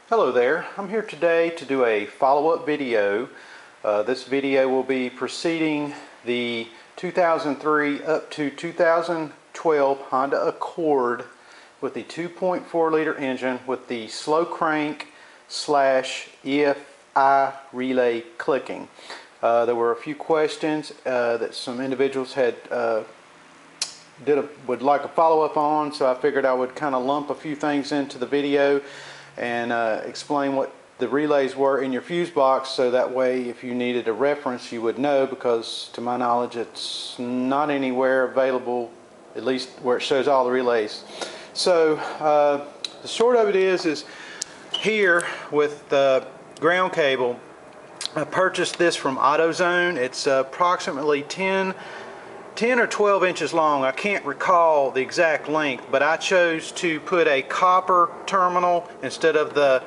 Hello there. I'm here today to do a follow-up video. This video will be preceding the 2003 up to 2012 Honda Accord with the 2.4 liter engine with the slow crank / EFI relay clicking. There were a few questions that some individuals had would like a follow-up on, so I figured I would kind of lump a few things into the video and explain what the relays were in your fuse box, so that way if you needed a reference you would know, because to my knowledge it's not anywhere available, at least where it shows all the relays. So the short of it is here with the ground cable, I purchased this from AutoZone. It's approximately 10 or 12 inches long. I can't recall the exact length, but I chose to put a copper terminal instead of the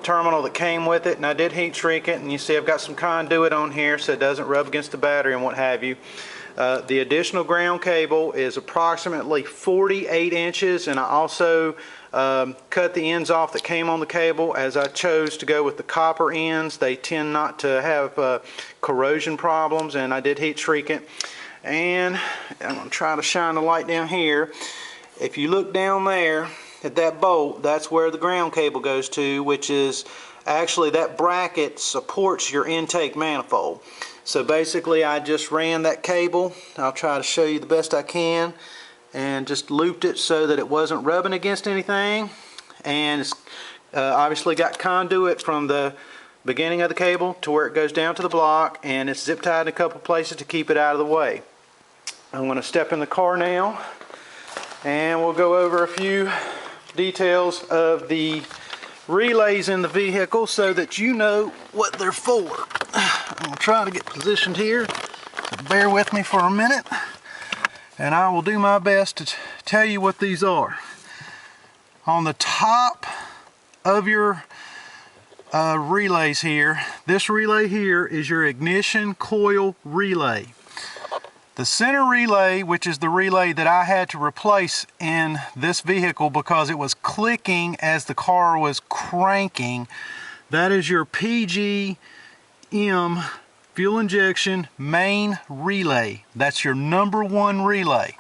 terminal that came with it, and I did heat shrink it, and you see I've got some conduit on here so it doesn't rub against the battery and what have you. The additional ground cable is approximately 48 inches, and I also cut the ends off that came on the cable, as I chose to go with the copper ends. They tend not to have corrosion problems, and I did heat shrink it. And I'm going to try to shine the light down here. If you look down there at that bolt, that's where the ground cable goes to, which is actually that bracket supports your intake manifold. So basically I just ran that cable, I'll try to show you the best I can, and just looped it so that it wasn't rubbing against anything. And it's obviously got conduit from the beginning of the cable to where it goes down to the block, and it's zip tied in a couple places to keep it out of the way. I'm going to step in the car now and we'll go over a few details of the relays in the vehicle so that you know what they're for. I'm going to try to get positioned here, so bear with me for a minute, and I will do my best to tell you what these are. On the top of your relays here, this relay here is your ignition coil relay. The center relay, which is the relay that I had to replace in this vehicle because it was clicking as the car was cranking, that is your PGM fuel injection main relay. That's your #1 relay.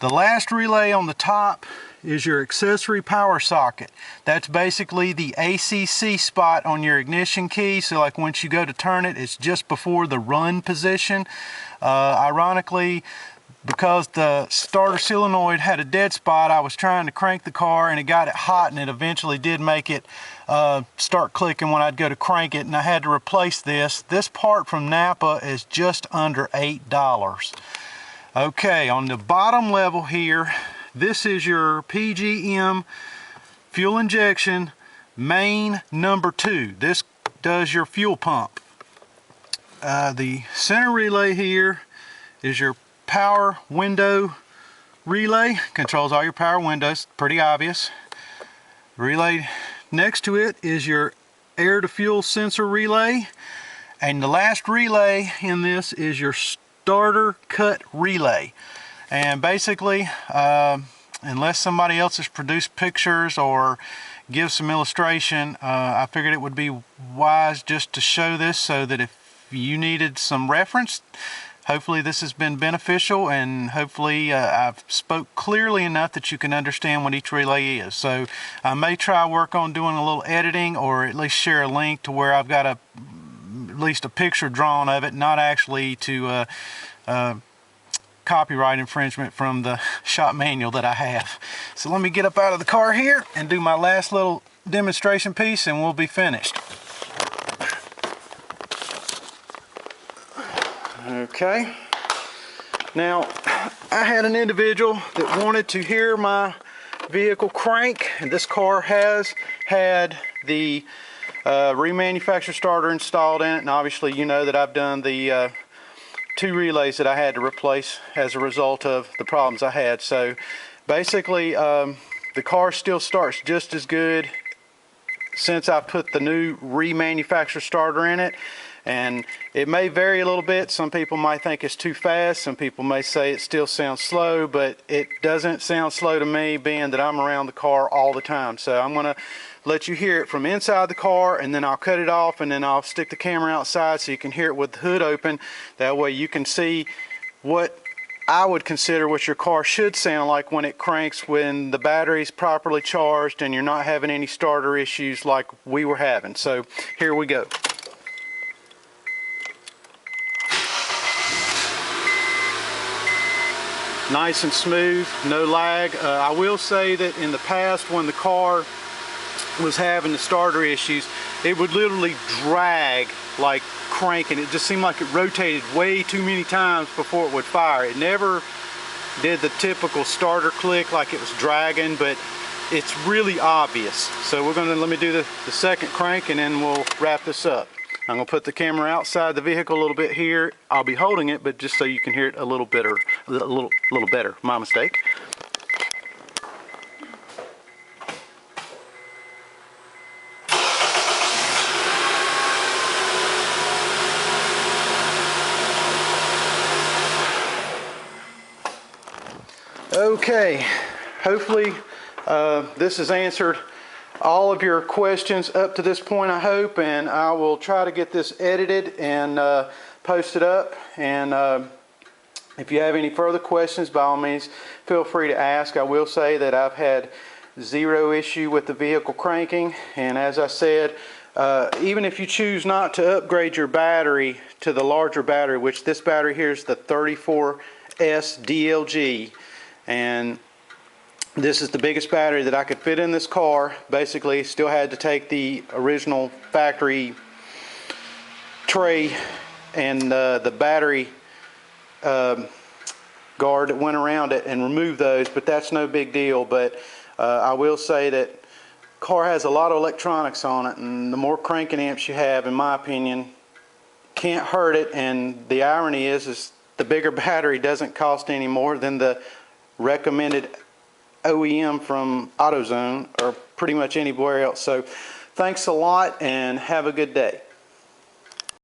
The last relay on the top is your accessory power socket. That's basically the ACC spot on your ignition key. So like once you go to turn it, it's just before the run position. Ironically, because the starter solenoid had a dead spot, I was trying to crank the car and it got it hot, and it eventually did make it start clicking when I'd go to crank it, and I had to replace this. This part from Napa is just under $8. Okay, on the bottom level here, this is your PGM fuel injection main #2. This does your fuel pump. The center relay here is your power window relay. Controls all your power windows, pretty obvious. Relay next to it is your air to fuel sensor relay. And the last relay in this is your starter cut relay. And basically, unless somebody else has produced pictures or gives some illustration, I figured it would be wise just to show this so that if you needed some reference, hopefully this has been beneficial, and hopefully I've spoke clearly enough that you can understand what each relay is. So I may try work on doing a little editing, or at least share a link to where I've got at least a picture drawn of it, not actually to copyright infringement from the shop manual that I have. So let me get up out of the car here and do my last little demonstration piece, and we'll be finished. Okay, now I had an individual that wanted to hear my vehicle crank, and this car has had the remanufactured starter installed in it, and obviously you know that I've done the 2 relays that I had to replace as a result of the problems I had. So basically the car still starts just as good since I put the new remanufactured starter in it. And it may vary a little bit. Some people might think it's too fast. Some people may say it still sounds slow, but it doesn't sound slow to me, being that I'm around the car all the time. So I'm going to let you hear it from inside the car, and then I'll cut it off, and then I'll stick the camera outside so you can hear it with the hood open. That way you can see what I would consider what your car should sound like when it cranks, when the battery's properly charged and you're not having any starter issues like we were having. So here we go. Nice and smooth, no lag. I will say that in the past, when the car was having the starter issues, it would literally drag like cranking. It just seemed like it rotated way too many times before it would fire. It never did the typical starter click like it was dragging, but it's really obvious. So let me do the second crank, and then we'll wrap this up. I'm gonna put the camera outside the vehicle a little bit here. I'll be holding it, but just so you can hear it a little better. My mistake. Okay, hopefully this has answered all of your questions up to this point, I hope, and I will try to get this edited and posted up. And if you have any further questions, by all means, feel free to ask. I will say that I've had zero issue with the vehicle cranking, and as I said, even if you choose not to upgrade your battery to the larger battery, which this battery here is the 34S DLG, and this is the biggest battery that I could fit in this car. Basically, still had to take the original factory tray and the battery guard that went around it and remove those, but that's no big deal. But I will say that car has a lot of electronics on it, and the more cranking amps you have, in my opinion, can't hurt it. And the irony is the bigger battery doesn't cost any more than the recommended OEM from AutoZone or pretty much anywhere else. So thanks a lot and have a good day.